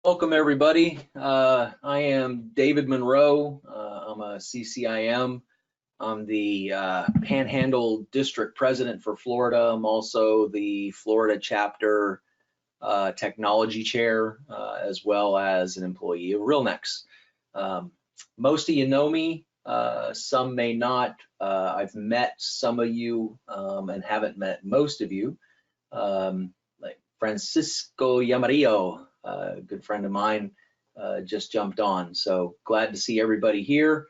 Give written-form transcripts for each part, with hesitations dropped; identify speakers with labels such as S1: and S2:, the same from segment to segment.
S1: Welcome everybody. I am David Monroe. I'm a CCIM. I'm the Panhandle District President for Florida. I'm also the Florida Chapter Technology Chair, as well as an employee of RealNex. Most of you know me, some may not. I've met some of you and haven't met most of you. Like Francisco Yamarillo, a good friend of mine, just jumped on. So glad to see everybody here.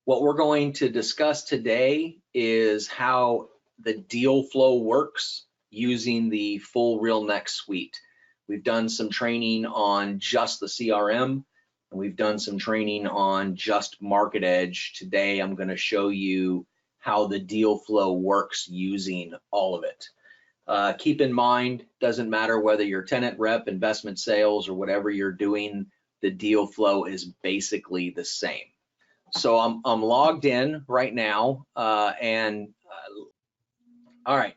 S1: What we're going to discuss today is how the Dealflow works using the full RealNex suite. We've done some training on just the CRM, and we've done some training on just Market Edge. Today, I'm going to show you how the Dealflow works using all of it. Keep in mind, doesn't matter whether you're tenant rep, investment sales, or whatever you're doing, the Dealflow is basically the same. So I'm logged in right now, all right,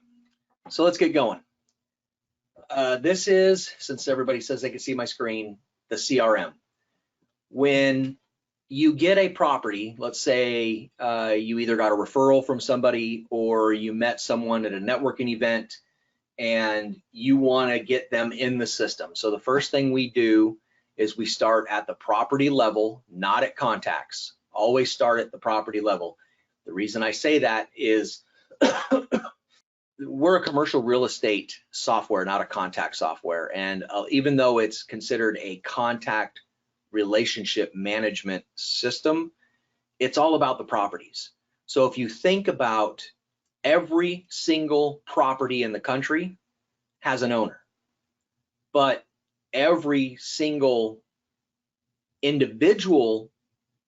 S1: so let's get going. This is, since everybody says they can see my screen, the CRM. When you get a property, let's say you either got a referral from somebody or you met someone at a networking event, and you want to get them in the system. So the first thing we do is we start at the property level, not at contacts. Always start at the property level. The reason I say that is we're a commercial real estate software, not a contact software. And even though it's considered a contact relationship management system, it's all about the properties. So if you think about every single property in the country has an owner, but every single individual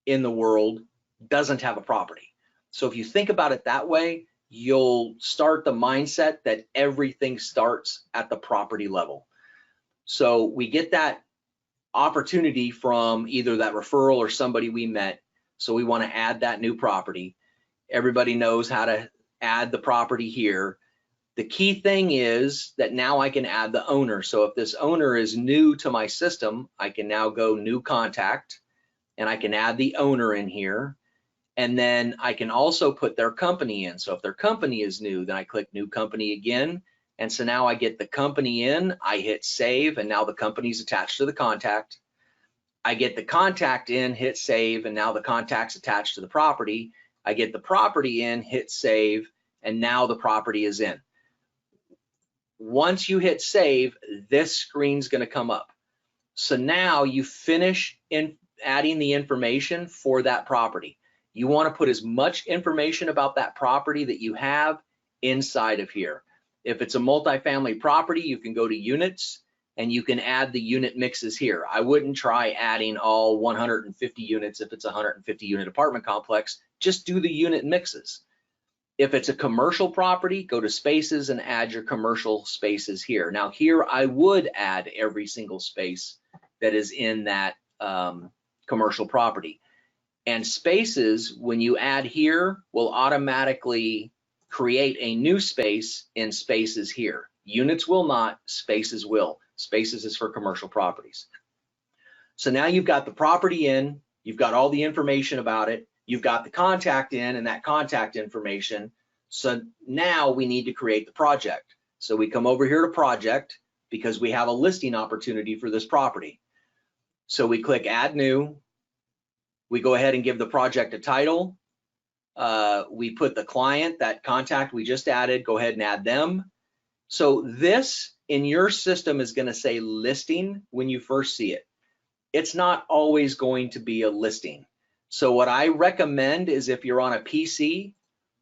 S1: in the world doesn't have a property. So if you think about it that way, you'll start the mindset that everything starts at the property level. So we get that opportunity from either that referral or somebody we met. So we want to add that new property. Everybody knows how to add the property here. The key thing is that now I can add the owner. So if this owner is new to my system, I can now go new contact and I can add the owner in here. And then I can also put their company in. So if their company is new, then I click new company again. And so now I get the company in, I hit save, and now the company's attached to the contact. I get the contact in, hit save, and now the contact's attached to the property. I get the property in, hit save, and now the property is in. Once you hit save, this screen's going to come up. So now you finish in adding the information for that property. You want to put as much information about that property that you have inside of here. If it's a multifamily property, you can go to units and you can add the unit mixes here. I wouldn't try adding all 150 units if it's a 150 unit apartment complex. Just do the unit mixes. If it's a commercial property, go to spaces and add your commercial spaces here. Now here I would add every single space that is in that commercial property. And spaces, when you add here, will automatically create a new space in spaces here. Units will not, spaces will. Spaces is for commercial properties. So now you've got the property in, you've got all the information about it, you've got the contact in and that contact information. So now we need to create the project. So we come over here to project because we have a listing opportunity for this property. So we click add new. We go ahead and give the project a title. We put the client, that contact we just added, go ahead and add them. So this in your system is going to say listing when you first see it. It's not always going to be a listing. So what I recommend is if you're on a PC,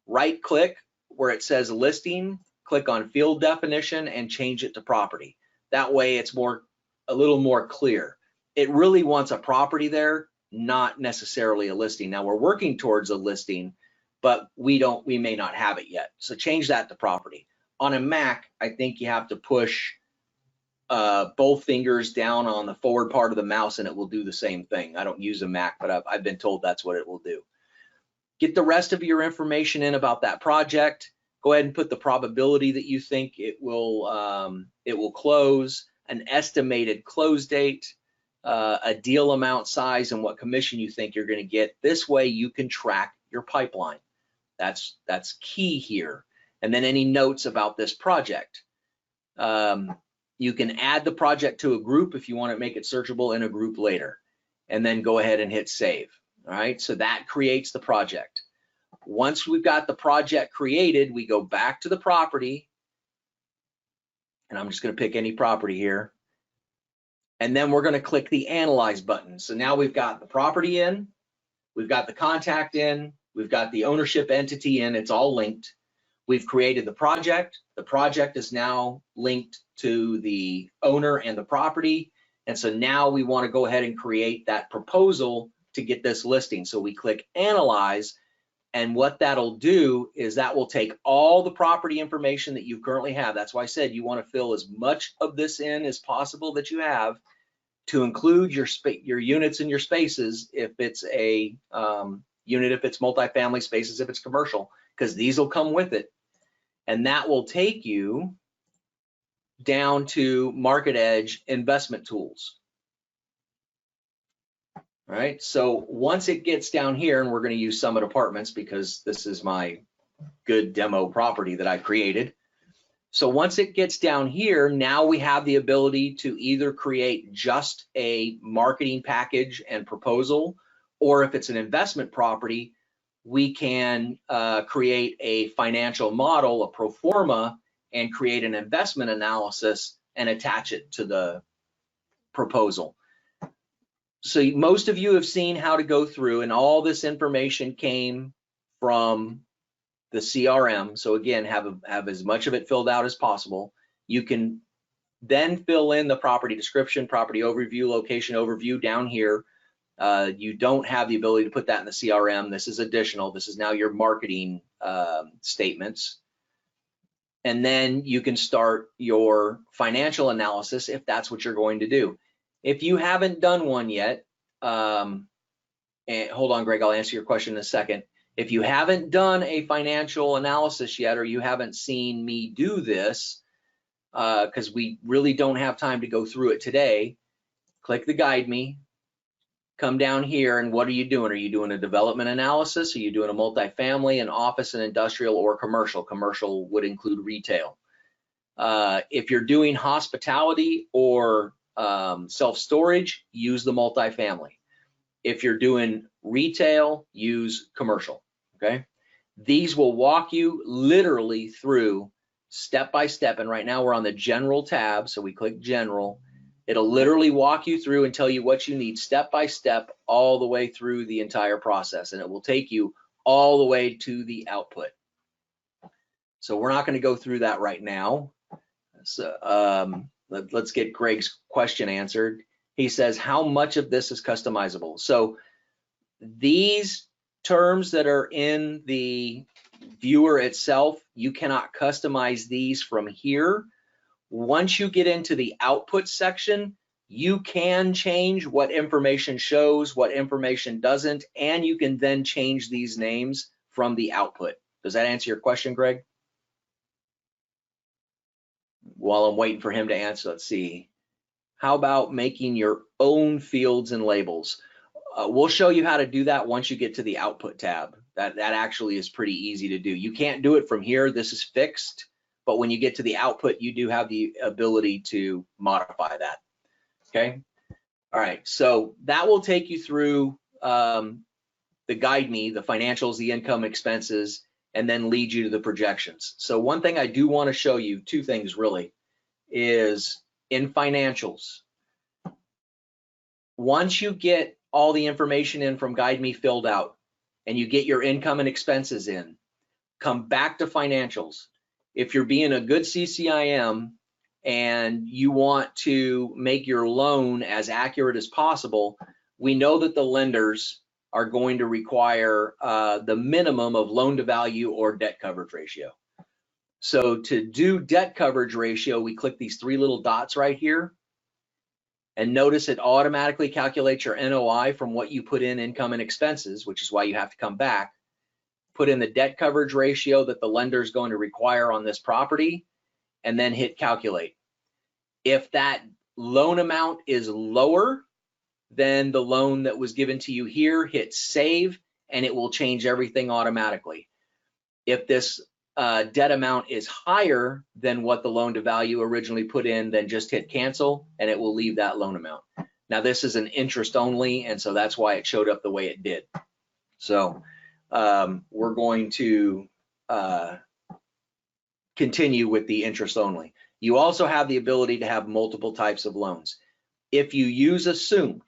S1: right click where it says listing, click on field definition and change it to property. That way it's a little more clear. It really wants a property there, not necessarily a listing. Now we're working towards a listing, but we may not have it yet. So change that to property. On a Mac, I think you have to push both fingers down on the forward part of the mouse and it will do the same thing. I don't use a Mac, but I've been told that's what it will do. Get the rest of your information in about that project. Go ahead and put the probability that you think it will close, an estimated close date, a deal amount size and what commission you think you're going to get. This way you can track your pipeline. That's key here. And then any notes about this project. You can add the project to a group if you want to make it searchable in a group later, and then go ahead and hit save. All right, so that creates the project. Once we've got the project created, we go back to the property, and I'm just going to pick any property here, and then we're going to click the Analyze button. So now we've got the property in, we've got the contact in, we've got the ownership entity in, it's all linked. We've created the project. The project is now linked to the owner and the property. And so now we want to go ahead and create that proposal to get this listing. So we click Analyze, and what that'll do is that will take all the property information that you currently have. That's why I said you want to fill as much of this in as possible that you have, to include your units and your spaces if it's a unit, if it's multifamily, spaces if it's commercial, because these will come with it. And that will take you down to Market Edge investment tools. All right, so once it gets down here, and we're going to use Summit Apartments because this is my good demo property that I created. So once it gets down here, now we have the ability to either create just a marketing package and proposal, or if it's an investment property, we can create a financial model, a pro forma, and create an investment analysis and attach it to the proposal. So most of you have seen how to go through, and all this information came from the CRM. So again, have as much of it filled out as possible. You can then fill in the property description, property overview, location overview down here. You don't have the ability to put that in the CRM. This is additional. This is now your marketing statements. And then you can start your financial analysis if that's what you're going to do. If you haven't done one yet, and hold on, Greg, I'll answer your question in a second. If you haven't done a financial analysis yet, or you haven't seen me do this, because we really don't have time to go through it today, click the Guide Me. Come down here, and what are you doing? Are you doing a development analysis? Are you doing a multifamily, an office, and industrial, or commercial? Commercial would include retail. If you're doing hospitality or self-storage, use the multifamily. If you're doing retail, use commercial, okay? These will walk you literally through step by step, and right now we're on the General tab, so we click General. It'll literally walk you through and tell you what you need step by step all the way through the entire process, and it will take you all the way to the output. So we're not going to go through that right now. So let's get Greg's question answered. He says, how much of this is customizable? So these terms that are in the viewer itself, you cannot customize these from here. Once you get into the output section, you can change what information shows, what information doesn't, and you can then change these names from the output. Does that answer your question, Greg? While I'm waiting for him to answer, let's see. How about making your own fields and labels? We'll show you how to do that once you get to the output tab. That actually is pretty easy to do. You can't do it from here. This is fixed. But when you get to the output, you do have the ability to modify that, okay? All right, so that will take you through the Guide Me, the financials, the income, expenses, and then lead you to the projections. So one thing I do want to show you, two things really, is in financials. Once you get all the information in from Guide Me filled out, and you get your income and expenses in, come back to financials. If you're being a good CCIM and you want to make your loan as accurate as possible, we know that the lenders are going to require the minimum of loan to value or debt coverage ratio. So to do debt coverage ratio, we click these three little dots right here, and notice it automatically calculates your NOI from what you put in income and expenses, which is why you have to come back. Put in the debt coverage ratio that the lender is going to require on this property, and then hit calculate. If that loan amount is lower then the loan that was given to you here, hit save, and it will change everything automatically. If this debt amount is higher than what the loan to value originally put in, then just hit cancel and it will leave that loan amount. Now this is an interest only, and so that's why it showed up the way it did. So we're going to continue with the interest only. You also have the ability to have multiple types of loans. If you use assumed,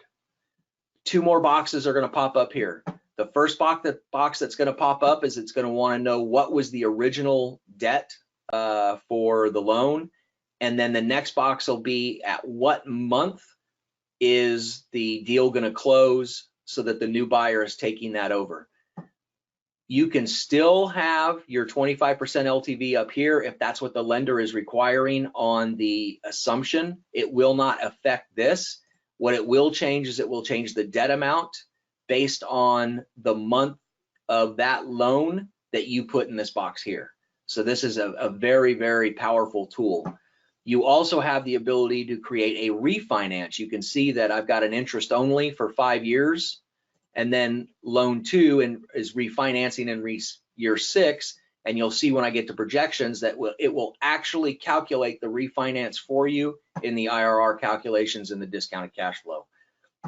S1: two more boxes are going to pop up here. The first box that's going to pop up is it's going to want to know what was the original debt for the loan. And then the next box will be at what month is the deal going to close so that the new buyer is taking that over. You can still have your 25% LTV up here if that's what the lender is requiring on the assumption. It will not affect this. What it will change is it will change the debt amount based on the month of that loan that you put in this box here. So this is a very, very powerful tool. You also have the ability to create a refinance. You can see that I've got an interest only for 5 years, and then loan 2 is refinancing in year 6. And you'll see when I get to projections that it will actually calculate the refinance for you in the IRR calculations in the discounted cash flow.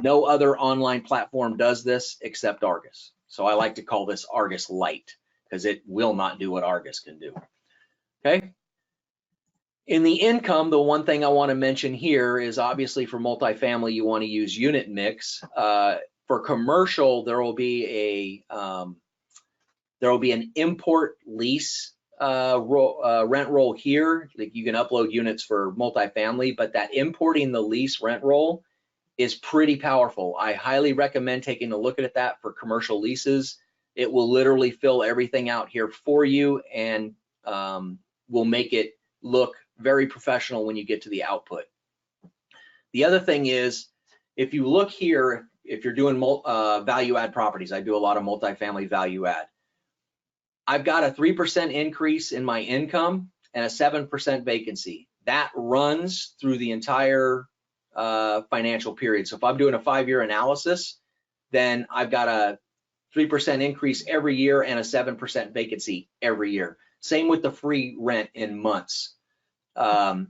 S1: No other online platform does this except Argus. So I like to call this Argus Lite because it will not do what Argus can do. Okay. In the income, the one thing I want to mention here is obviously for multifamily, you want to use unit mix. For commercial, there will be an import lease rent roll here. Like you can upload units for multifamily, but that importing the lease rent roll is pretty powerful. I highly recommend taking a look at that for commercial leases. It will literally fill everything out here for you and will make it look very professional when you get to the output. The other thing is, if you look here, if you're doing value add properties, I do a lot of multifamily value add. I've got a 3% increase in my income and a 7% vacancy. That runs through the entire financial period. So if I'm doing a 5-year analysis, then I've got a 3% increase every year and a 7% vacancy every year. Same with the free rent in months. That'll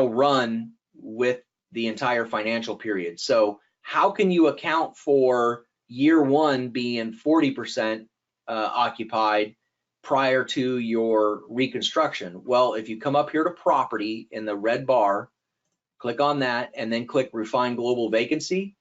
S1: run with the entire financial period. So how can you account for year 1 being 40% occupied prior to your reconstruction? Well, if you come up here to property in the red bar, click on that and then click refine global vacancy.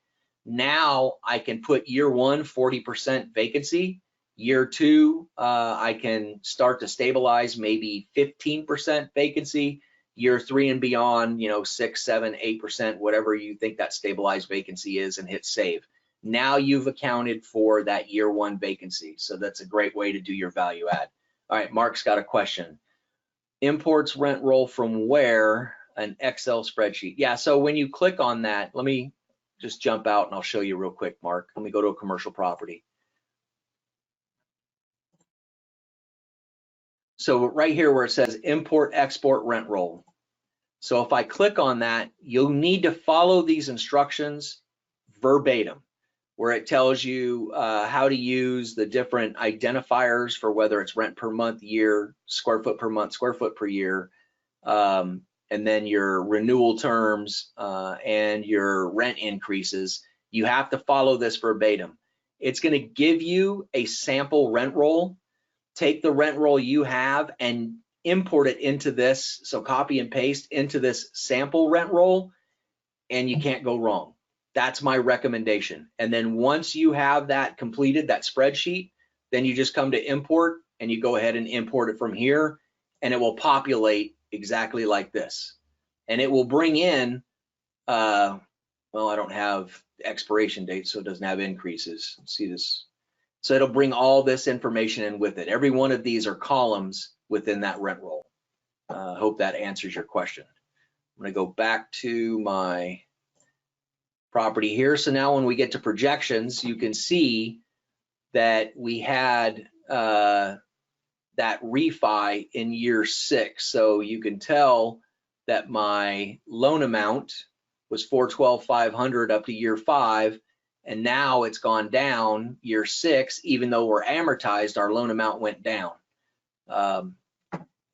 S1: Now I can put year 1 40% vacancy. Year 2 I can start to stabilize maybe 15% vacancy. Year 3 and beyond, 6, 7, 8%, whatever you think that stabilized vacancy is, and hit save. Now you've accounted for that year 1 vacancy. So that's a great way to do your value add. All right, Mark's got a question. Imports rent roll from where? An Excel spreadsheet. Yeah, so when you click on that, let me just jump out and I'll show you real quick, Mark. Let me go to a commercial property. So right here where it says import export rent roll. So if I click on that, you'll need to follow these instructions verbatim, where it tells you how to use the different identifiers for whether it's rent per month, year, square foot per month, square foot per year, and then your renewal terms and your rent increases. You have to follow this verbatim. It's going to give you a sample rent roll. Take the rent roll you have and import it into this. So copy and paste into this sample rent roll, and you can't go wrong. That's my recommendation. And then once you have that completed, that spreadsheet, then you just come to import and you go ahead and import it from here, and it will populate exactly like this. And it will bring in, well, I don't have expiration dates, so it doesn't have increases. See this? So it'll bring all this information in with it. Every one of these are columns within that rent roll. Hope that answers your question. I'm going to go back to my property here. So now when we get to projections, you can see that we had that refi in year 6. So you can tell that my loan amount was 412,500 up to year 5, and now it's gone down year 6. Even though we're amortized, our loan amount went down.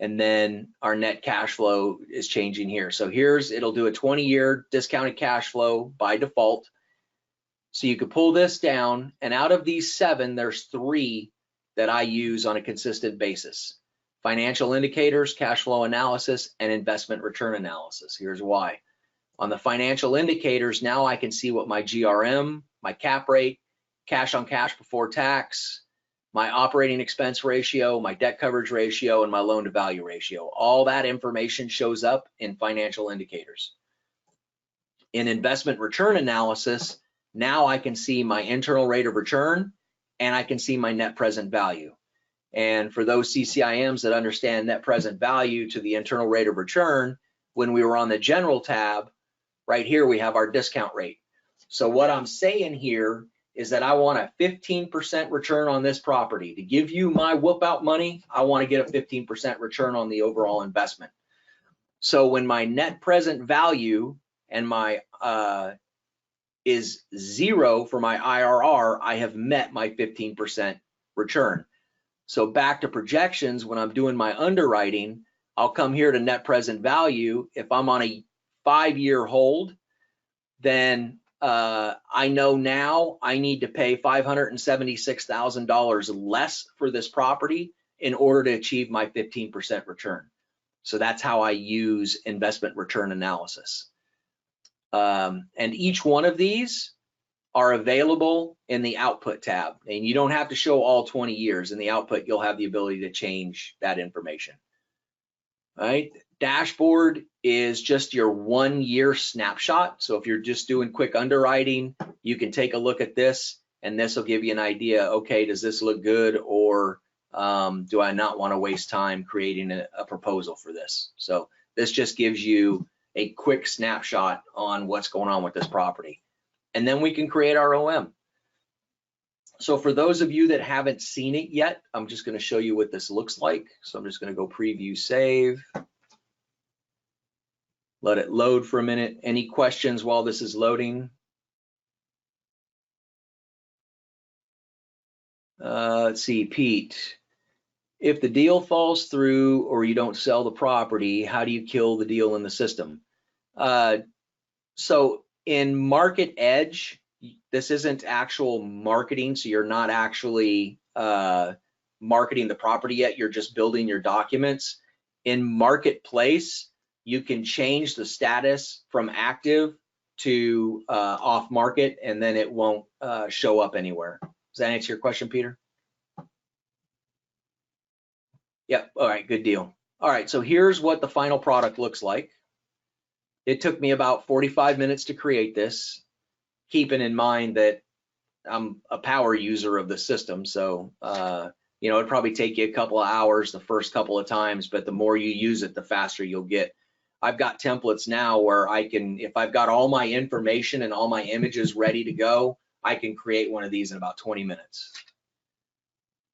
S1: And then our net cash flow is changing here. So it'll do a 20-year discounted cash flow by default. So you could pull this down, and out of these 7, there's 3 that I use on a consistent basis: financial indicators, cash flow analysis, and investment return analysis. Here's why. On the financial indicators, now I can see what my GRM, my cap rate, cash on cash before tax, my operating expense ratio, my debt coverage ratio, and my loan to value ratio. All that information shows up in financial indicators. In investment return analysis, now I can see my internal rate of return, and I can see my net present value. And for those CCIMs that understand net present value to the internal rate of return, when we were on the general tab, right here we have our discount rate. So what I'm saying here is that I want a 15% return on this property. To give you my whoop out money, I want to get a 15% return on the overall investment. So when my net present value and my is 0 for my IRR, I have met my 15% return. So back to projections, when I'm doing my underwriting, I'll come here to net present value. If I'm on a 5-year hold, then I know now I need to pay $576,000 less for this property in order to achieve my 15% return. So that's how I use investment return analysis. And each one of these are available in the output tab, and you don't have to show all 20 years. In the output, you'll have the ability to change that information. All right, dashboard is just your 1-year snapshot. So if you're just doing quick underwriting, you can take a look at this, and this will give you an idea. Okay, does this look good, or do I not want to waste time creating a proposal for this? So this just gives you a quick snapshot on what's going on with this property. And then we can create our OM. So for those of you that haven't seen it yet, I'm just going to show you what this looks like. So I'm just going to go preview, save. Let it load for a minute. Any questions while this is loading? Let's see, Pete. If the deal falls through or you don't sell the property, how do you kill the deal in the system? So in Market Edge, this isn't actual marketing, so you're not actually marketing the property yet. You're just building your documents. In Marketplace, you can change the status from active to off market, and then it won't show up anywhere. Does that answer your question, Peter? Yep, all right, good deal. All right, so here's what the final product looks like. It took me about 45 minutes to create this, keeping in mind that I'm a power user of the system. So, you know, it'd probably take you a couple of hours the first couple of times, but the more you use it, the faster you'll get. I've got templates now where I can, if I've got all my information and all my images ready to go, I can create one of these in about 20 minutes.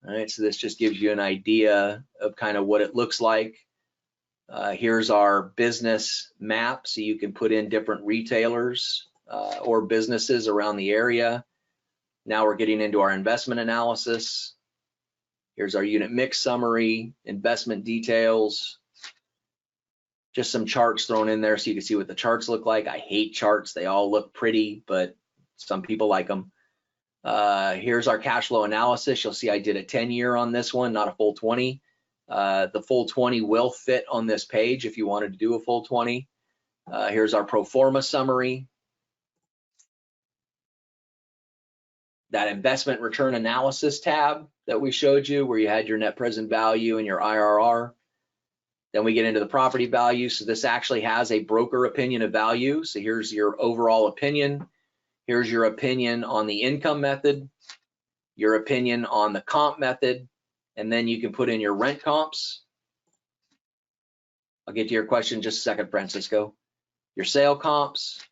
S1: All right, so this just gives you an idea of kind of what it looks like. Here's our business map, so you can put in different retailers or businesses around the area. Now we're getting into our investment analysis. Here's our unit mix summary, investment details, just some charts thrown in there so you can see what the charts look like. I hate charts. They all look pretty, but some people like them. Here's our cash flow analysis. You'll see I did a 10-year on this one, not a full 20. The full 20 will fit on this page if you wanted to do a full 20. Here's our pro forma summary. That investment return analysis tab that we showed you, where you had your net present value and your IRR. Then we get into the property value. So this actually has a broker opinion of value. So here's your overall opinion. Here's your opinion on the income method, your opinion on the comp method, and then you can put in your rent comps. I'll get to your question in just a second, Francisco. Your sale comps.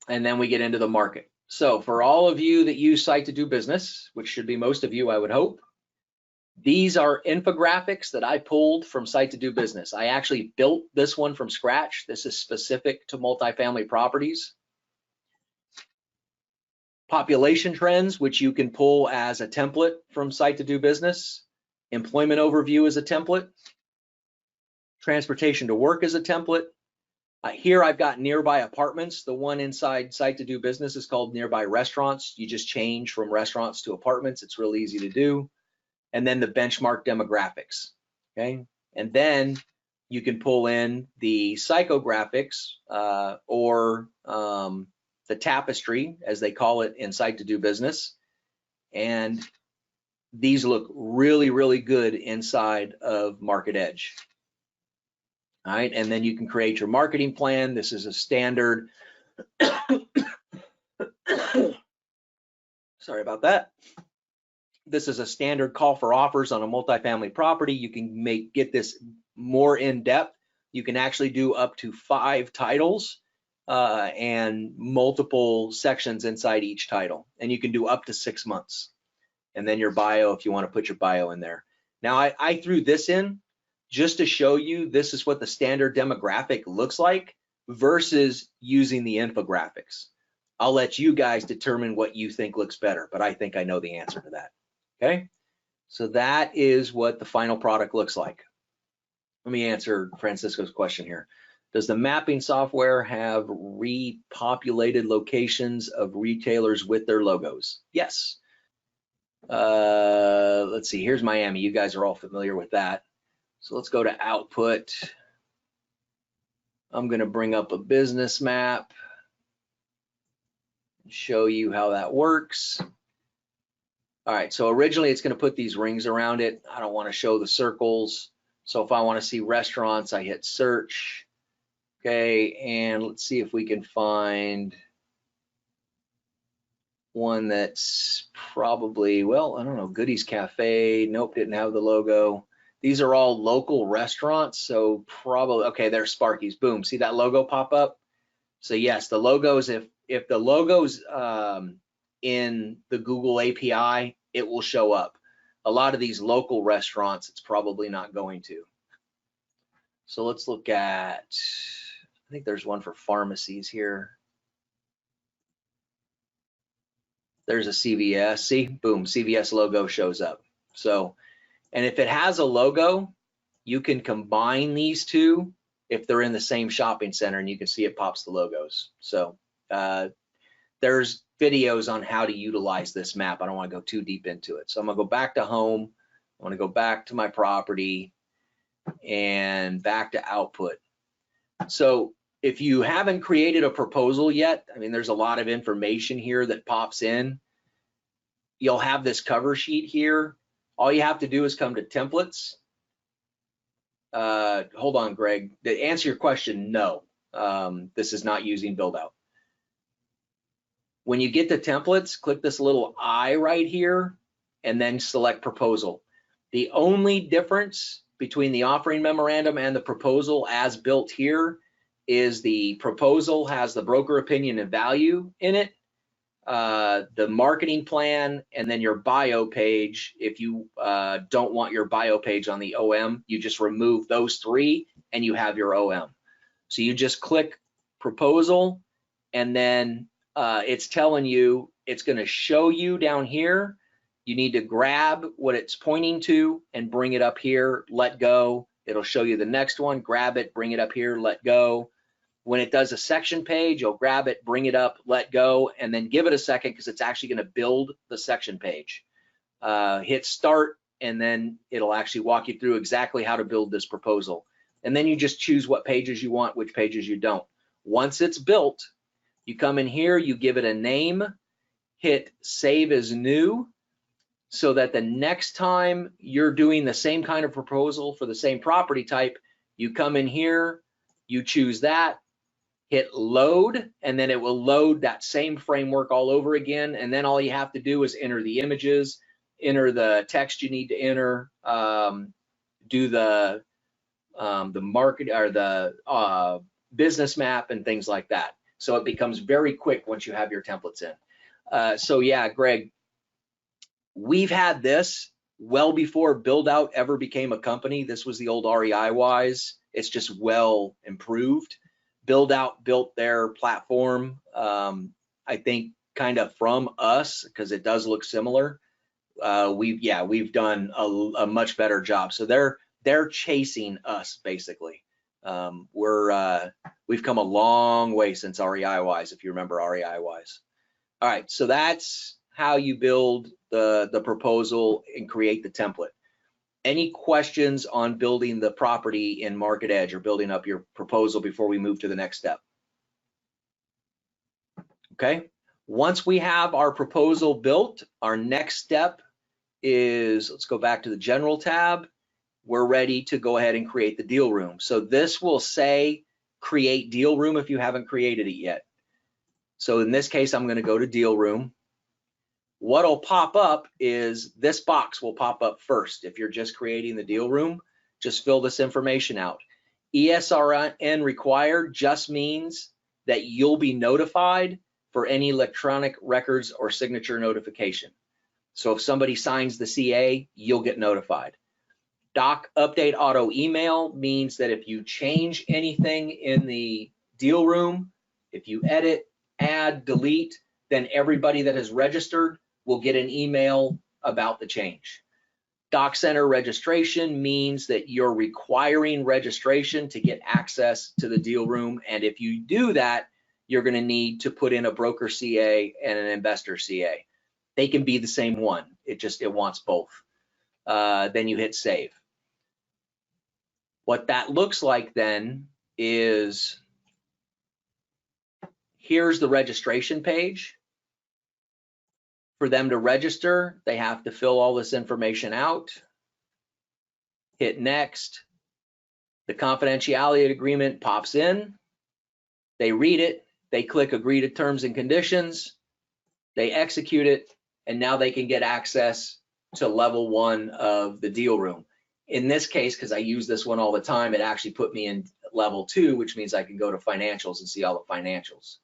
S1: And then we get into the market. So for all of you that use Site to do business, which should be most of you, I would hope, These are infographics that I pulled from Site to Do Business. I actually built this one from scratch. This is specific to multifamily properties. Population trends, which you can pull as a template from Site to Do Business. Employment overview is a template. Transportation to work is a template. Here I've got nearby apartments. The one inside Site to Do Business is called nearby restaurants. You just change from restaurants to apartments. It's real easy to do. And then the benchmark demographics, okay? And then you can pull in the psychographics or the tapestry, as they call it in Site to Do Business. And these look really, really good inside of Market Edge. All right, and then you can create your marketing plan. This is a standard, sorry about that. This is a standard call for offers on a multifamily property. You can get this more in depth. You can actually do up to 5 titles and multiple sections inside each title. And you can do up to 6 months. And then your bio, if you want to put your bio in there. Now I threw this in just to show you this is what the standard demographic looks like versus using the infographics. I'll let you guys determine what you think looks better, but I think I know the answer to that. Okay, so that is what the final product looks like. Let me answer Francisco's question here. Does the mapping software have repopulated locations of retailers with their logos? Yes. Let's see, here's Miami. You guys are all familiar with that. So let's go to output. I'm gonna bring up a business map and show you how that works. All right, so originally it's gonna put these rings around it. I don't wanna show the circles. So if I wanna see restaurants, I hit search. Okay, and let's see if we can find one that's probably, well, I don't know, Goodies Cafe. Nope, didn't have the logo. These are all local restaurants, so probably, okay, there's Sparky's, boom, see that logo pop up? So yes, the logos, if the logo's in the Google API, it will show up. A lot of these local restaurants, it's probably not going to. So let's look at, I think there's one for pharmacies here. There's a CVS, see, boom, CVS logo shows up. So, and if it has a logo, you can combine these two if they're in the same shopping center, and you can see it pops the logos. So there's videos on how to utilize this map. I don't want to go too deep into it. So I'm gonna go back to home. I want to go back to my property and back to output. So if you haven't created a proposal yet, I mean, there's a lot of information here that pops in. You'll have this cover sheet here. All you have to do is come to templates. Hold on, Greg. To answer your question, no. This is not using build out. When you get to templates, click this little I right here and then select proposal. The only difference between the offering memorandum and the proposal as built here is the proposal has the broker opinion and value in it, the marketing plan, and then your bio page. If you don't want your bio page on the OM, you just remove those 3 and you have your OM. So you just click proposal, and then it's telling you, it's going to show you down here. You need to grab what it's pointing to and bring it up here, let go. It'll show you the next one, grab it, bring it up here, let go. When it does a section page, you'll grab it, bring it up, let go, and then give it a second because it's actually going to build the section page. Hit start, and then it'll actually walk you through exactly how to build this proposal. And then you just choose what pages you want, which pages you don't. Once it's built, you come in here, you give it a name, hit save as new, so that the next time you're doing the same kind of proposal for the same property type, you come in here, you choose that, hit load, and then it will load that same framework all over again. And then all you have to do is enter the images, enter the text you need to enter, do the market or the business map and things like that. So it becomes very quick once you have your templates in. So yeah, Greg, we've had this well before Build Out ever became a company. This was the old REI-wise. It's just well improved. Build Out built their platform, I think kind of from us, because it does look similar. We've done a much better job. So they're chasing us basically. We've come a long way since REI-wise, if you remember REI-wise. All right, so that's how you build the proposal and create the template. Any questions on building the property in Market Edge or building up your proposal before we move to the next step? Okay, once we have our proposal built, our next step is, let's go back to the General tab. We're ready to go ahead and create the deal room. So this will say create deal room if you haven't created it yet. So in this case, I'm going to go to deal room. What'll pop up is this box will pop up first. If you're just creating the deal room, just fill this information out. ESRN required just means that you'll be notified for any electronic records or signature notification. So if somebody signs the CA, you'll get notified. Doc update auto email means that if you change anything in the deal room, if you edit, add, delete, then everybody that has registered will get an email about the change. Doc Center registration means that you're requiring registration to get access to the deal room. And if you do that, you're going to need to put in a broker CA and an investor CA. They can be the same one. It wants both. Then you hit save. What that looks like then is, here's the registration page. For them to register, they have to fill all this information out, hit next. The confidentiality agreement pops in. They read it, they click agree to terms and conditions, they execute it, and now they can get access to level 1 of the deal room. In this case, because I use this one all the time, it actually put me in level 2, which means I can go to financials and see all the financials.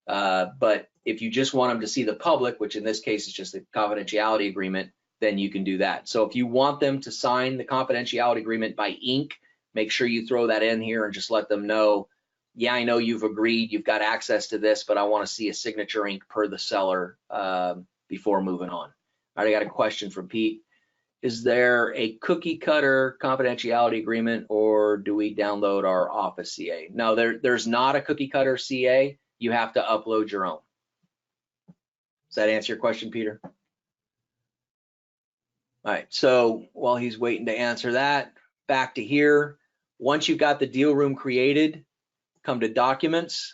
S1: But if you just want them to see the public, which in this case is just the confidentiality agreement, then you can do that. So if you want them to sign the confidentiality agreement by ink, make sure you throw that in here and just let them know, yeah, I know you've agreed, you've got access to this, but I want to see a signature ink per the seller before moving on. All right, I got a question from Pete. Is there a cookie cutter confidentiality agreement, or do we download our office CA? No, there's not a cookie cutter CA. You have to upload your own. Does that answer your question, Peter? All right, so while he's waiting to answer that, back to here. Once you've got the deal room created, come to documents,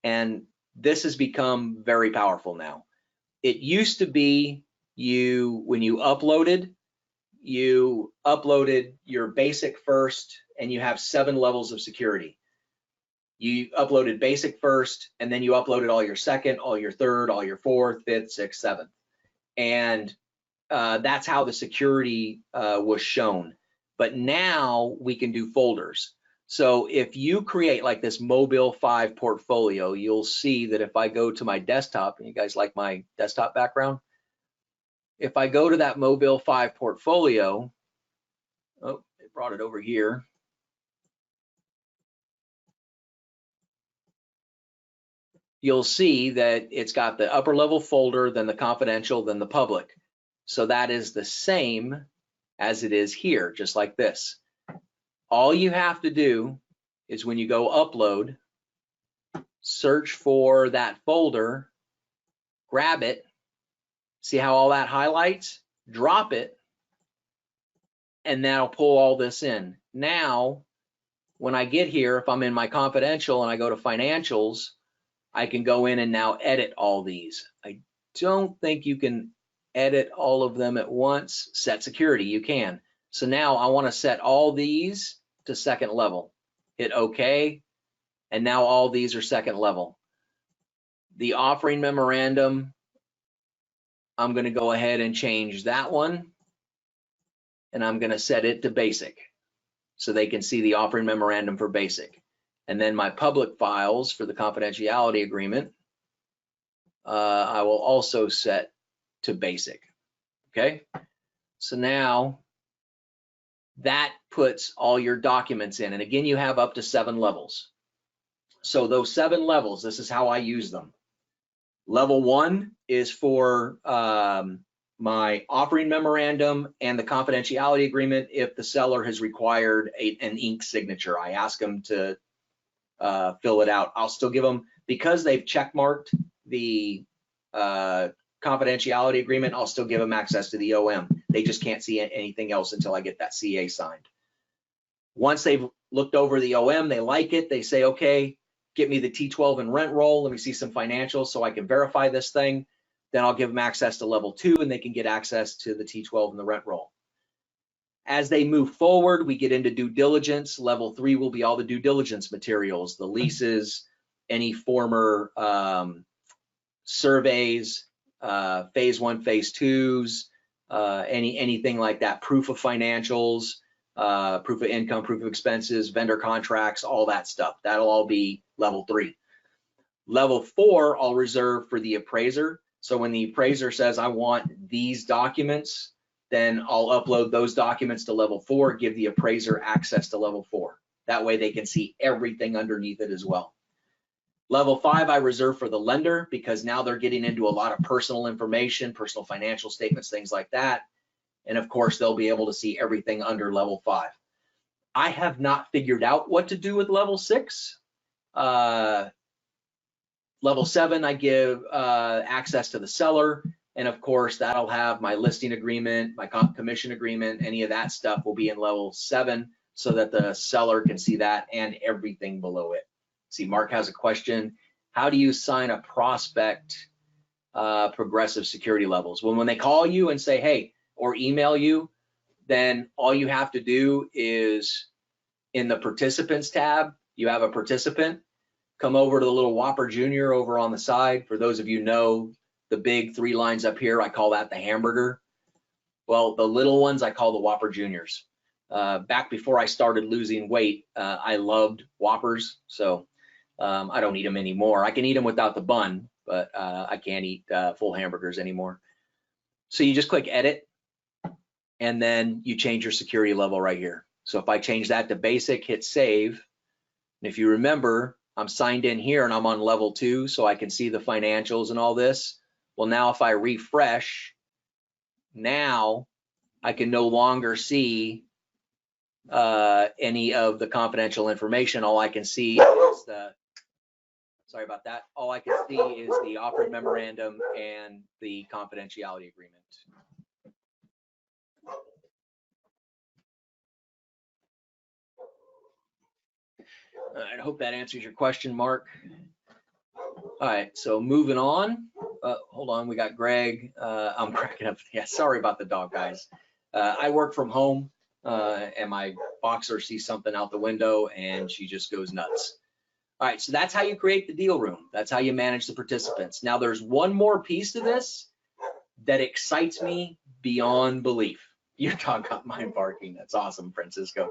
S1: and this has become very powerful now. It used to be when you uploaded your basic first, and you have 7 levels of security. You uploaded basic first, and then you uploaded all your second, all your third, all your fourth, fifth, sixth, seventh. And that's how the security was shown. But now we can do folders. So if you create like this Mobile 5 portfolio, you'll see that if I go to my desktop, and you guys like my desktop background, if I go to that Mobile 5 portfolio, oh, it brought it over here. You'll see that it's got the upper level folder, then the confidential, then the public. So that is the same as it is here, just like this. All you have to do is when you go upload, search for that folder, grab it, see how all that highlights, drop it, and that'll pull all this in. Now, when I get here, if I'm in my confidential and I go to financials, I can go in and now edit all these. I don't think you can edit all of them at once. Set security, you can. So now I want to set all these to second level. Hit OK, and now all these are second level. The offering memorandum, I'm going to go ahead and change that one, and I'm going to set it to basic so they can see the offering memorandum for basic. And then my public files for the confidentiality agreement, I will also set to basic. Okay, So now that puts all your documents in. And again, you have up to 7 levels. So those 7 levels, this is how I use them. Level 1 is for my offering memorandum and the confidentiality agreement if the seller has required an ink signature. I ask them to fill it out. I'll still give them, because they've checkmarked the confidentiality agreement, I'll still give them access to the OM. They just can't see anything else until I get that CA signed. Once they've looked over the OM, they like it, they say, okay, get me the T12 and rent roll, let me see some financials so I can verify this thing. Then I'll give them access to level 2 and they can get access to the T12 and the rent roll. As they move forward, we get into due diligence. Level 3 will be all the due diligence materials, the leases, any former surveys, phase 1, phase 2s, anything like that, proof of financials, proof of income, proof of expenses, vendor contracts, all that stuff. That'll all be level 3. Level 4, I'll reserve for the appraiser. So when the appraiser says, I want these documents, then I'll upload those documents to level 4, give the appraiser access to level 4. That way they can see everything underneath it as well. Level 5, I reserve for the lender, because now they're getting into a lot of personal information, personal financial statements, things like that. And of course, they'll be able to see everything under level 5. I have not figured out what to do with level 6. Level 7, I give access to the seller. And of course, that'll have my listing agreement, my commission agreement, any of that stuff will be in level 7 so that the seller can see that and everything below it. See, Mark has a question. How do you sign a prospect progressive security levels? Well, when they call you and say, hey, or email you, then all you have to do is in the participants tab, you have a participant, come over to the little Whopper Junior over on the side. For those of you know, the big 3 lines up here, I call that the hamburger. Well, the little ones, I call the Whopper Juniors. Back before I started losing weight, I loved Whoppers, so I don't eat them anymore. I can eat them without the bun, but I can't eat full hamburgers anymore. So you just click edit, and then you change your security level right here. So if I change that to basic, hit save, and if you remember, I'm signed in here and I'm on level 2, so I can see the financials and all this. Well, now if I refresh, now I can no longer see any of the confidential information. All I can see is the, sorry about that, all I can see is the offering memorandum and the confidentiality agreement. I hope that answers your question, Mark. All right, so moving on. Hold on, we got Greg. I'm cracking up. Yeah, sorry about the dog, guys. I work from home, and my boxer sees something out the window, and she just goes nuts. All right, so that's how you create the deal room. That's how you manage the participants. Now, there's one more piece to this that excites me beyond belief. Your dog got mine barking. That's awesome, Francisco.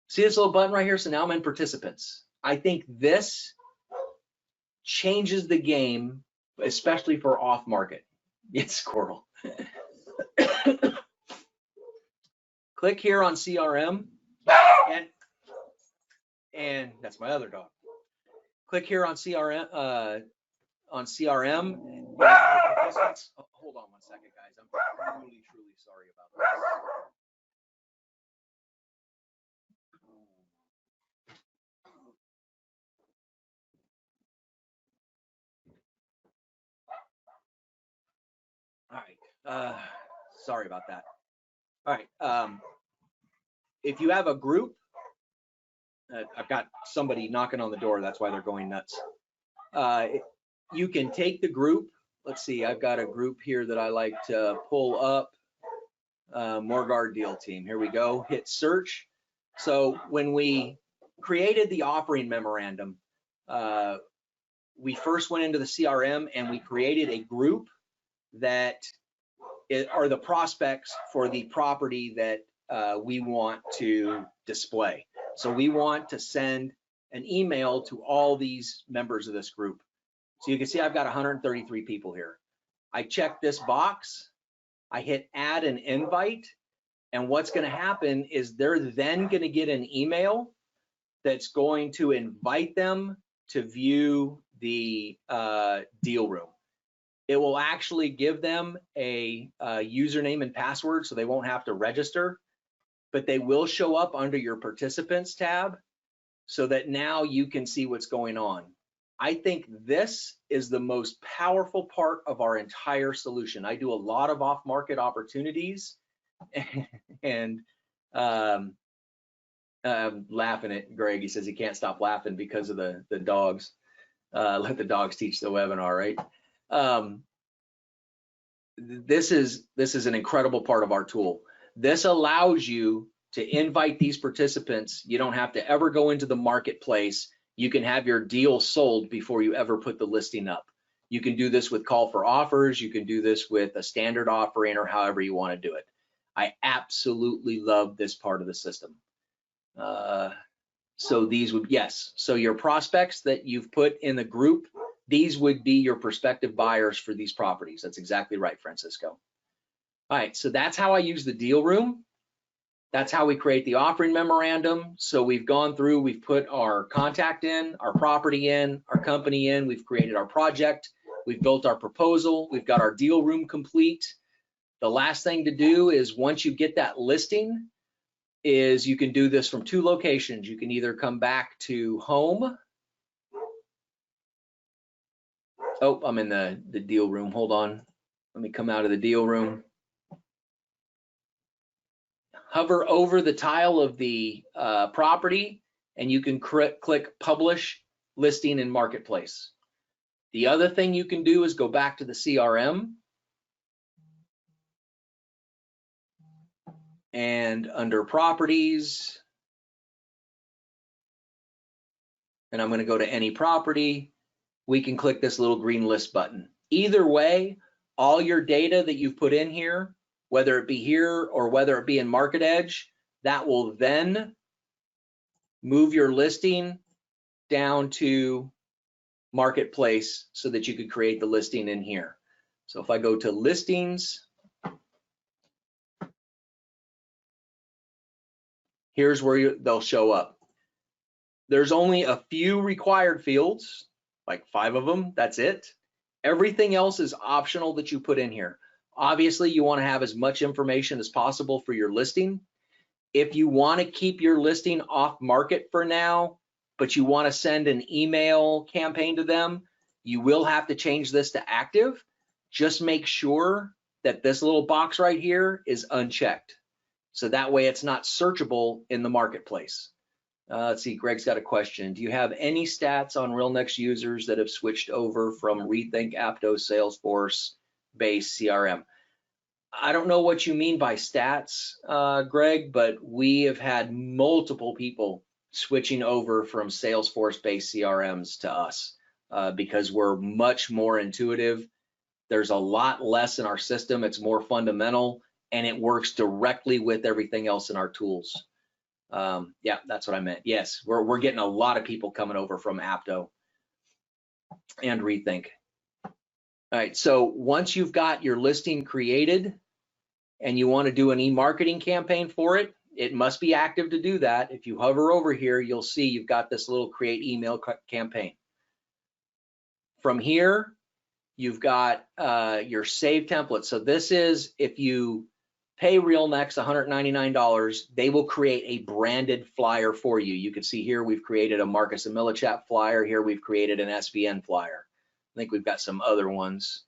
S1: See this little button right here? So now I'm in participants. I think this changes the game, especially for off market. It's squirrel. Click here on CRM, and that's my other dog. Click here on CRM. Oh, hold on one second, guys. I'm truly sorry about that. All right, sorry about that. All right, if you have a group, I've got somebody knocking on the door, that's why they're going nuts. You can take the group. Let's see, I've got a group here that I like to pull up. Morguard Deal Team, here we go, hit search. So when we created the offering memorandum, we first went into the CRM and we created a group that are the prospects for the property that we want to display. So we want to send an email to all these members of this group. So you can see I've got 133 people here. I check this box I hit add an invite, and what's going to happen is they're then going to get an email that's going to invite them to view the deal room. It will actually give them a username and password, so they won't have to register, but they will show up under your participants tab so that now you can see what's going on. I think this is the most powerful part of our entire solution. I do a lot of off-market opportunities, and laughing at Greg. He says he can't stop laughing because of the dogs. Let the dogs teach the webinar, right? This is an incredible part of our tool. This allows you to invite these participants. You don't have to ever go into the marketplace. You can have your deal sold before you ever put the listing up. You can do this with call for offers. You can do this with a standard offering, or however you want to do it. I absolutely love this part of the system. So these would, yes, so your prospects that you've put in the group, these would be your prospective buyers for these properties. That's exactly right, Francisco. All right, so that's how I use the deal room. That's how we create the offering memorandum. So we've gone through, we've put our contact in, our property in, our company in, we've created our project, we've built our proposal, we've got our deal room complete. The last thing to do is, once you get that listing, is you can do this from two locations. You can either come back to home. Oh, I'm in the deal room. Hold on. Let me come out of the deal room. Hover over the tile of the property, and you can click Publish Listing in Marketplace. The other thing you can do is go back to the CRM, and under Properties, and I'm going to go to any property, we can click this little green list button. Either way, all your data that you've put in here, whether it be here or whether it be in Market Edge, that will then move your listing down to Marketplace so that you could create the listing in here. So if I go to Listings, here's where they'll show up. There's only a few required fields, like 5 of them, that's it. Everything else is optional that you put in here. Obviously, you want to have as much information as possible for your listing. If you want to keep your listing off market for now, but you want to send an email campaign to them, you will have to change this to active. Just make sure that this little box right here is unchecked, so that way it's not searchable in the marketplace. Let's see, Greg's got a question. Do you have any stats on RealNex users that have switched over from Rethink, Apto, Salesforce-based CRM? I don't know what you mean by stats, Greg, but we have had multiple people switching over from Salesforce-based CRMs to us because we're much more intuitive. There's a lot less in our system. It's more fundamental, and it works directly with everything else in our tools. Yeah, that's what I meant. Yes, we're getting a lot of people coming over from Apto and Rethink. All right, so once you've got your listing created and you want to do an e-marketing campaign for it, it must be active to do that. If you hover over here, you'll see you've got this little create email campaign. From here, you've got your save template. So this is, if you pay RealNex $199, they will create a branded flyer for you. You can see here we've created a Marcus and Millichap flyer. Here we've created an SBN flyer. I think we've got some other ones.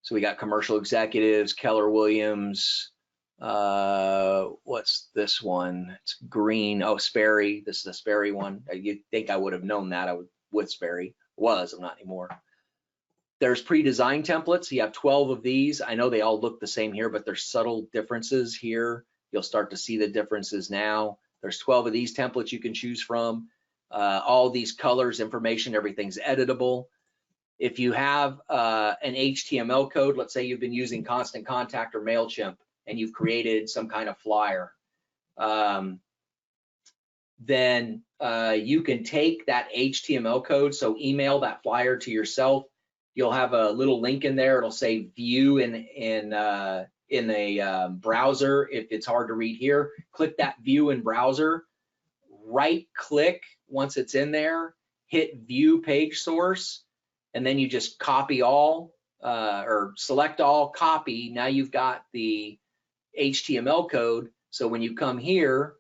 S1: So we got commercial executives, Keller Williams. What's this one? It's green. Oh, Sperry. This is a Sperry one. You'd think I would have known that. I would with Sperry. I'm not anymore. There's pre-designed templates. You have 12 of these. I know they all look the same here, but there's subtle differences here. You'll start to see the differences now. There's 12 of these templates you can choose from. All these colors, information, everything's editable. If you have an HTML code, let's say you've been using Constant Contact or MailChimp and you've created some kind of flyer, then you can take that HTML code, so email that flyer to yourself. You'll have a little link in there. It'll say view in browser, if it's hard to read here, click that view in browser, right click once it's in there, hit view page source, and then you just copy all or select all, copy. Now you've got the HTML code. So when you come here,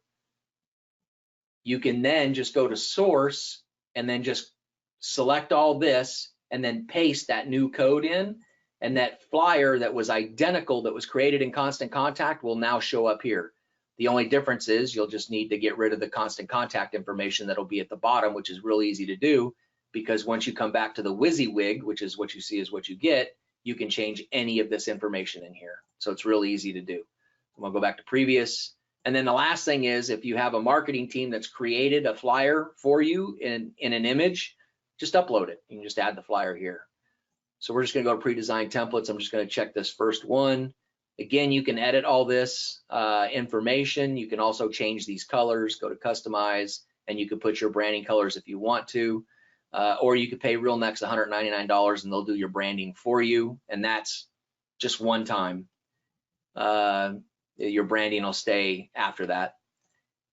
S1: you can then just go to source and then just select all this and then paste that new code in, and that flyer that was identical that was created in Constant Contact will now show up here. The only difference is you'll just need to get rid of the Constant Contact information that'll be at the bottom, which is really easy to do, because once you come back to the WYSIWYG, which is what you see is what you get, you can change any of this information in here. So it's really easy to do. I'm gonna go back to previous. And then the last thing is, if you have a marketing team that's created a flyer for you in an image, just upload it. You can just add the flyer here. So we're just gonna go to pre-designed templates. I'm just gonna check this first one. Again, you can edit all this information. You can also change these colors, go to customize, and you can put your branding colors if you want to, or you could pay RealNex $199 and they'll do your branding for you. And that's just one time. Your branding will stay after that.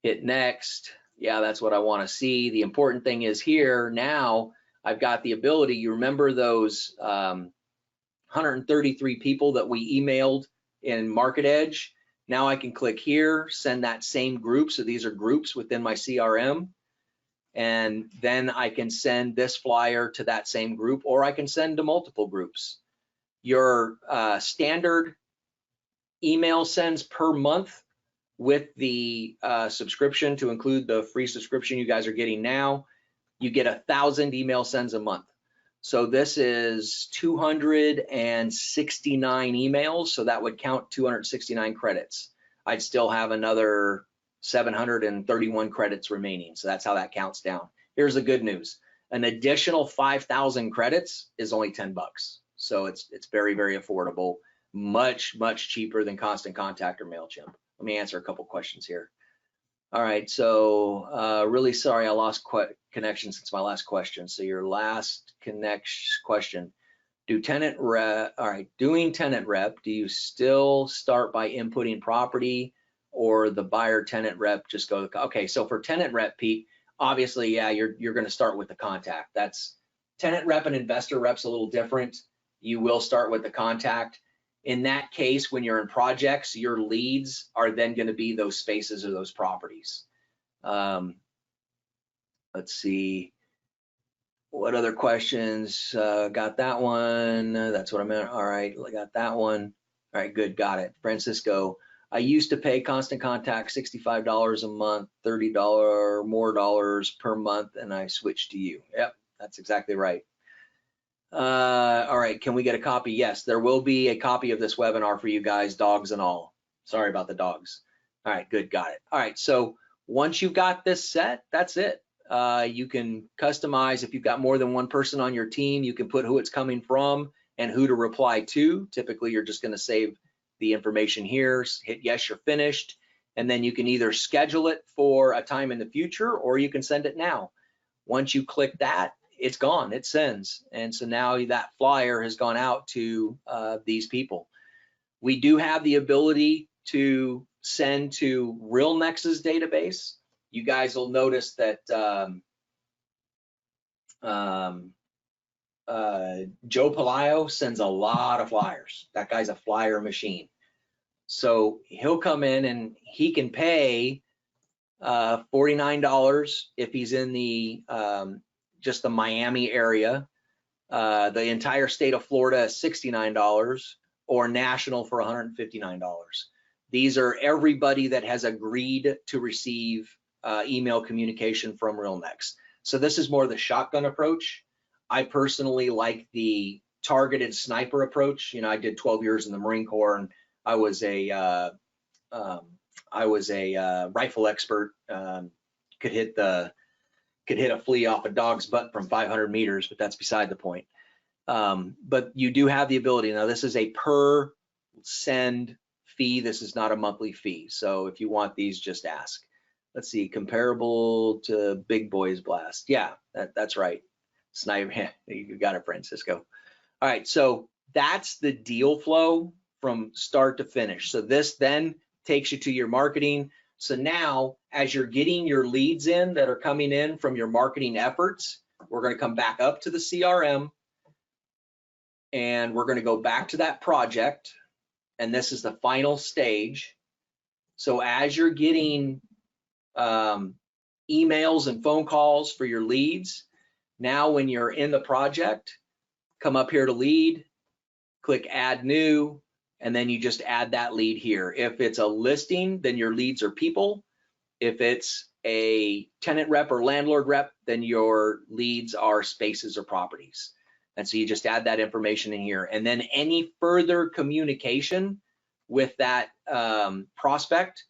S1: Hit next. Yeah, that's what I want to see. The important thing is here now I've got the ability, you remember those 133 people that we emailed in Market Edge? Now I can click here, send that same group. So these are groups within my CRM. And then I can send this flyer to that same group, or I can send to multiple groups. Your standard email sends per month with the subscription, to include the free subscription you guys are getting now, you get 1,000 email sends a month. So this is 269 emails, so that would count 269 credits. I'd still have another 731 credits remaining, so that's how that counts down. Here's the good news. An additional 5,000 credits is only 10 bucks. So it's very, very affordable, much cheaper than Constant Contact or MailChimp. Let me answer a couple questions here. All right, so really sorry I lost connection since my last question. So your last question, doing tenant rep, do you still start by inputting property, or the buyer tenant rep just go, okay, so for tenant rep, Pete, obviously, yeah, you're gonna start with the contact. That's tenant rep and investor rep's a little different. You will start with the contact. In that case, when you're in projects, your leads are then going to be those spaces or those properties. Let's see. What other questions? Got that one. That's what I meant. All right, I got that one. All right, good, got it. Francisco, I used to pay Constant Contact $65 a month, $30 more dollars per month, and I switched to you. Yep, that's exactly right. All right, can we get a copy? Yes, there will be a copy of this webinar for you guys, dogs and all. Sorry about the dogs. All right, good, got it. All right, so once you've got this set, that's it. You can customize. If you've got more than one person on your team, you can put who it's coming from and who to reply to. Typically, you're just going to save the information here, hit yes, you're finished, and then you can either schedule it for a time in the future, or you can send it now. Once you click that, it's gone, it sends. And so now that flyer has gone out to these people. We do have the ability to send to RealNex's database. You guys will notice that Joe Palaio sends a lot of flyers. That guy's a flyer machine. So he'll come in and he can pay $49 if he's in the just the Miami area. The entire state of Florida is $69, or national for $159. These are everybody that has agreed to receive email communication from RealNex. So this is more the shotgun approach. I personally like the targeted sniper approach. You know, I did 12 years in the Marine Corps, and I was a rifle expert. Could hit a flea off a dog's butt from 500 meters, but that's beside the point. But you do have the ability. Now, this is a per send fee. This is not a monthly fee. So if you want these, just ask. Let's see, comparable to Big Boys Blast. Yeah, that's right. Sniper, you got it, Francisco. All right, so that's the deal flow from start to finish. So this then takes you to your marketing. So now, as you're getting your leads in that are coming in from your marketing efforts, we're going to come back up to the CRM, and we're going to go back to that project. And this is the final stage. So as you're getting emails and phone calls for your leads, now when you're in the project, come up here to lead, click add new, and then you just add that lead here. If it's a listing, then your leads are people. If it's a tenant rep or landlord rep, then your leads are spaces or properties. And so you just add that information in here. And then any further communication with that prospect,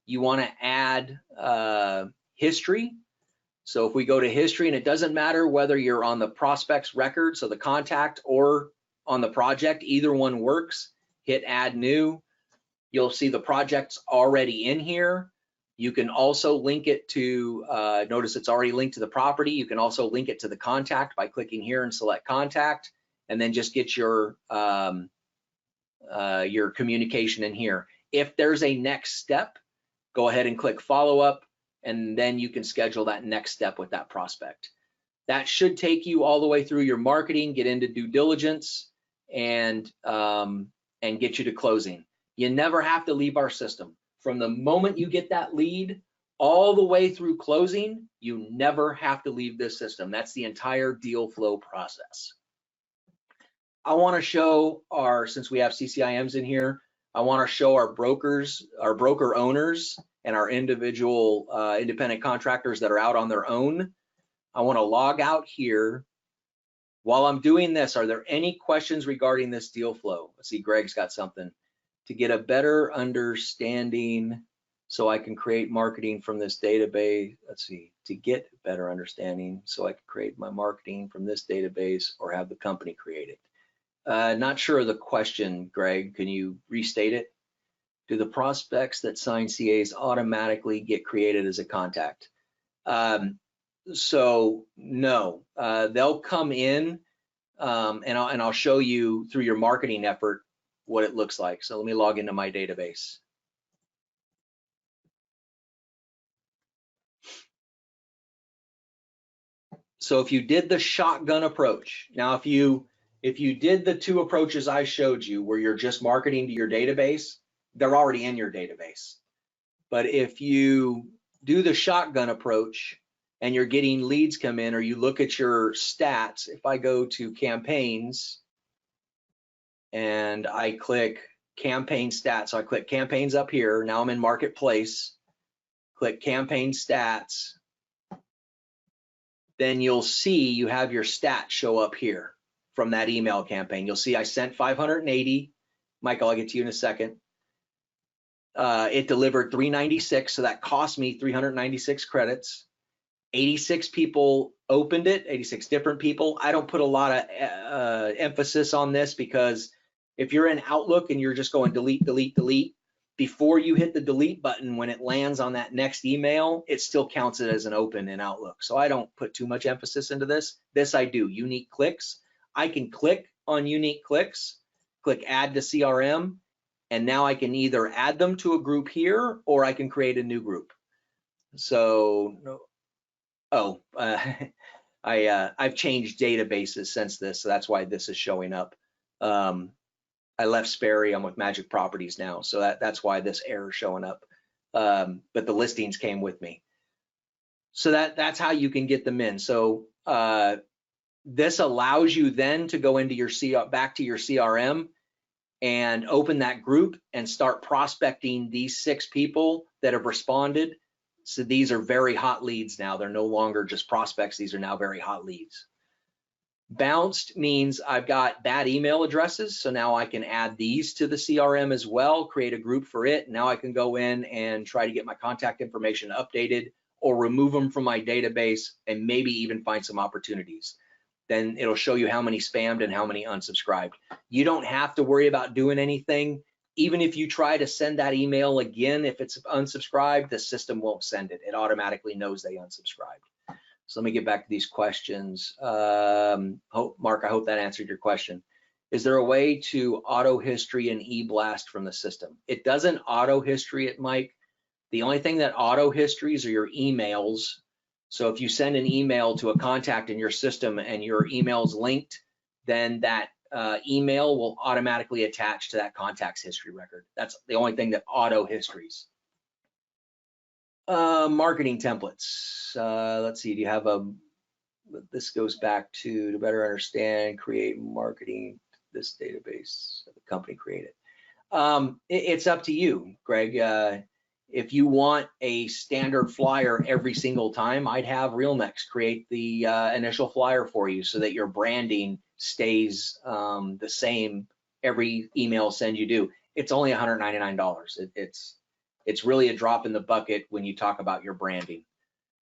S1: you want to add history. So if we go to history, and it doesn't matter whether you're on the prospect's record, so the contact, or on the project, either one works. Hit add new. You'll see the project's already in here. You can also link it to, notice it's already linked to the property. You can also link it to the contact by clicking here and select contact, and then just get your communication in here. If there's a next step, go ahead and click follow up, and then you can schedule that next step with that prospect. That should take you all the way through your marketing, get into due diligence, and get you to closing. You never have to leave our system. From the moment you get that lead all the way through closing, you never have to leave this system. That's the entire deal flow process. I want to show since we have CCIMs in here, I want to show our brokers, our broker owners, and our individual independent contractors that are out on their own. I want to log out here. While I'm doing this, are there any questions regarding this deal flow? Let's see, Greg's got something. To get a better understanding, so I can create marketing from this database. Let's see, to get better understanding, so I can create my marketing from this database or have the company create it. Not sure of the question, Greg. Can you restate it? Do the prospects that sign CAs automatically get created as a contact? So no, they'll come in, and I'll show you through your marketing effort what it looks like. So let me log into my database. So if you did the shotgun approach, now if you did the two approaches I showed you where you're just marketing to your database, they're already in your database. But if you do the shotgun approach and you're getting leads come in, or you look at your stats, if I go to campaigns and I click campaign stats, so I click campaigns up here, now I'm in marketplace, click campaign stats, then you'll see you have your stats show up here from that email campaign. You'll see I sent 580. Michael, I'll get to you in a second. It delivered 396, so that cost me 396 credits. 86 people opened it, 86 different people. I don't put a lot of emphasis on this, because if you're in Outlook and you're just going delete, delete, delete, before you hit the delete button, when it lands on that next email, it still counts it as an open in Outlook. So I don't put too much emphasis into this. This I do, unique clicks. I can click on unique clicks, click add to CRM, and now I can either add them to a group here, or I can create a new group. So, I've changed databases since this, so that's why this is showing up. I left Sperry, I'm with Magic Properties now, so that's why this error is showing up. But the listings came with me. So that's how you can get them in. So this allows you then to go into your back to your CRM and open that group and start prospecting these 6 people that have responded. So these are very hot leads now. They're no longer just prospects. These are now very hot leads. Bounced means I've got bad email addresses. So now I can add these to the CRM as well, create a group for it. Now I can go in and try to get my contact information updated, or remove them from my database, and maybe even find some opportunities. Then it'll show you how many spammed and how many unsubscribed. You don't have to worry about doing anything. Even if you try to send that email again, if it's unsubscribed, the system won't send it. It automatically knows they unsubscribed. So let me get back to these questions. Mark, I hope that answered your question. Is there a way to auto history and e-blast from the system? It doesn't auto history it, Mike. The only thing that auto histories are your emails. So if you send an email to a contact in your system and your email is linked, then that email will automatically attach to that contact's history record. That's the only thing that auto histories. Marketing templates. Let's see, do you have a, this goes back to better understand, create marketing, this database, the company created. It's up to you, Greg. If you want a standard flyer every single time, I'd have RealNex create the initial flyer for you so that your branding stays the same every email send you do. It's only $199. It's really a drop in the bucket when you talk about your branding.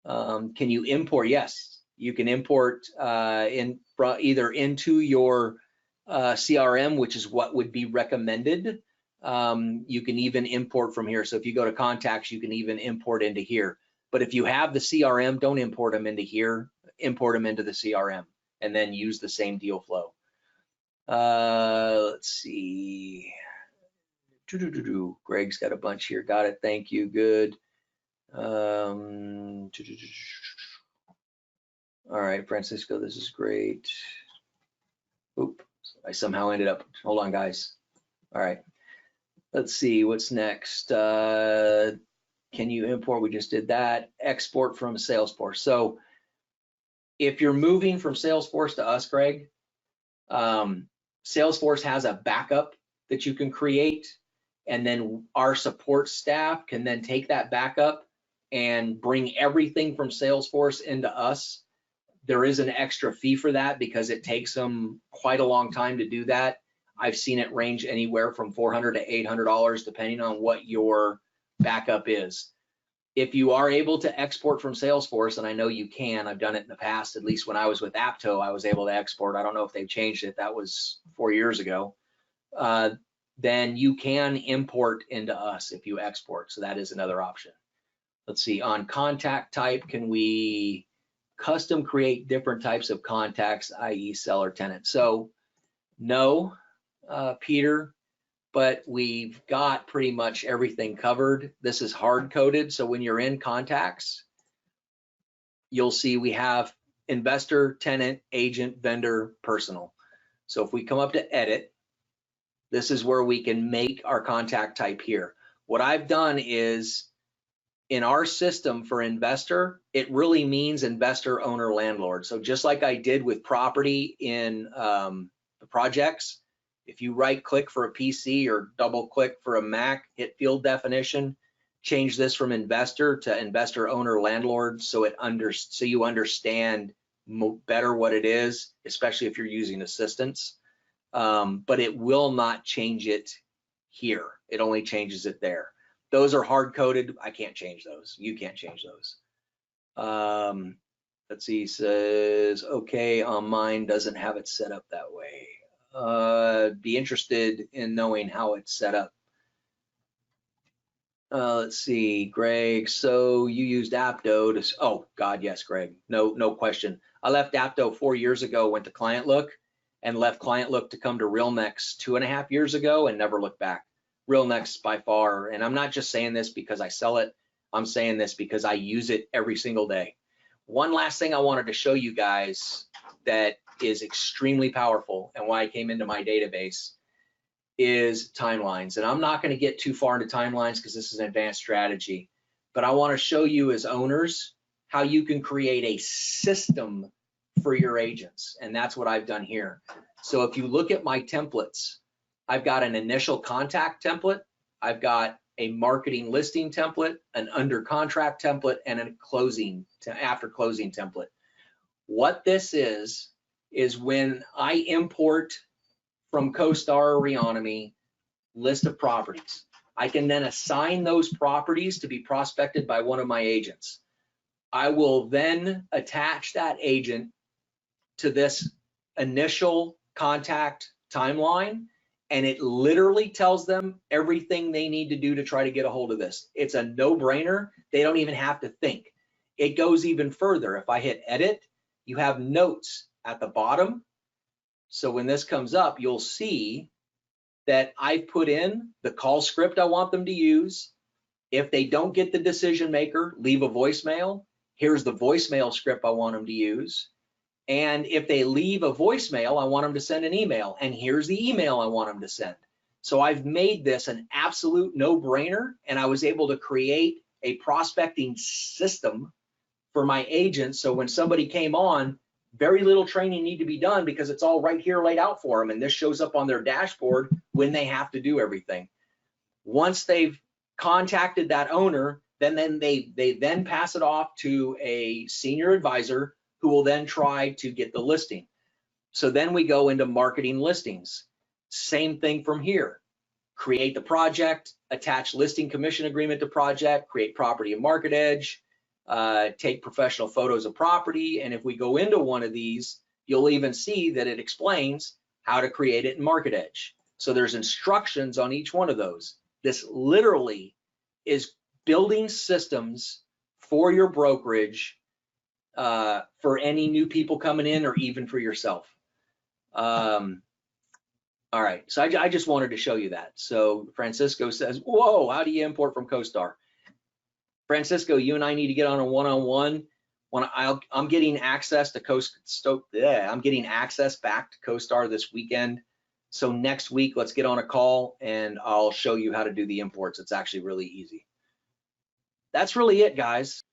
S1: Can you import? Yes, you can import either into your CRM, which is what would be recommended. You can even import from here. So if you go to contacts, you can even import into here. But if you have the CRM, don't import them into here, import them into the CRM and then use the same deal flow. Let's see. Greg's got a bunch here. Got it. Thank you. Good. All right, Francisco, this is great. Oop, I somehow ended up, hold on, guys. All right. Let's see what's next. Can you import? We just did that. Export from Salesforce. So if you're moving from Salesforce to us, Greg, Salesforce has a backup that you can create, and then our support staff can then take that backup and bring everything from Salesforce into us. There is an extra fee for that because it takes them quite a long time to do that. I've seen it range anywhere from $400 to $800 depending on what your backup is. If you are able to export from Salesforce, and I know you can, I've done it in the past, at least when I was with Apto, I was able to export. I don't know if they've changed it. That was 4 years ago. Then you can import into us if you export. So that is another option. Let's see, on contact type, can we custom create different types of contacts, i.e. seller tenant? So no, Peter, but we've got pretty much everything covered. This is hard coded. So when you're in contacts, you'll see we have investor, tenant, agent, vendor, personal. So if we come up to edit, this is where we can make our contact type here. What I've done is in our system for investor, it really means investor, owner, landlord. So just like I did with property in the projects, if you right click for a PC or double click for a Mac, hit field definition, change this from investor to investor, owner, landlord, so you understand better what it is, especially if you're using assistants. But it will not change it here. It only changes it there. Those are hard coded. I can't change those. You can't change those. Let's see, says, okay, on mine doesn't have it set up that way. Be interested in knowing how it's set up. Let's see, Greg, so you used Apto to, oh God, yes, Greg, no question. I left Apto 4 years ago, went to Client Look, and left Client Look to come to RealNex 2.5 years ago and never looked back. RealNex by far, and I'm not just saying this because I sell it, I'm saying this because I use it every single day. One last thing I wanted to show you guys that is extremely powerful and why I came into my database is timelines. And I'm not going to get too far into timelines because this is an advanced strategy, but I want to show you as owners how you can create a system for your agents. And that's what I've done here. So if you look at my templates, I've got an initial contact template, I've got a marketing listing template, an under contract template, and a closing to after closing template. What this is when I import from CoStar or Reonomy list of properties, I can then assign those properties to be prospected by one of my agents. I will then attach that agent to this initial contact timeline, and it literally tells them everything they need to do to try to get a hold of this. It's a no-brainer. They don't even have to think. It goes even further. If I hit edit, you have notes at the bottom So when this comes up, you'll see that I've put in the call script I want them to use. If they don't get the decision maker, leave a voicemail. Here's the voicemail script I want them to use. And if they leave a voicemail, I want them to send an email. And here's the email I want them to send. So I've made this an absolute no-brainer, and I was able to create a prospecting system for my agents. So when somebody came on, very little training need to be done because it's all right here laid out for them. And this shows up on their dashboard when they have to do everything. Once they've contacted that owner, then they then pass it off to a senior advisor who will then try to get the listing. So then we go into marketing listings. Same thing from here. Create the project, attach listing commission agreement to project, create property and market edge, take professional photos of property. And if we go into one of these, you'll even see that it explains how to create it in Market Edge. So there's instructions on each one of those. This literally is building systems for your brokerage, for any new people coming in, or even for yourself. All right, so I just wanted to show you that. So Francisco says, whoa, how do you import from CoStar? Francisco, you and I need to get on a one-on-one. I'm getting access to I'm getting access back to CoStar this weekend. So next week, let's get on a call and I'll show you how to do the imports. It's actually really easy. That's really it, guys.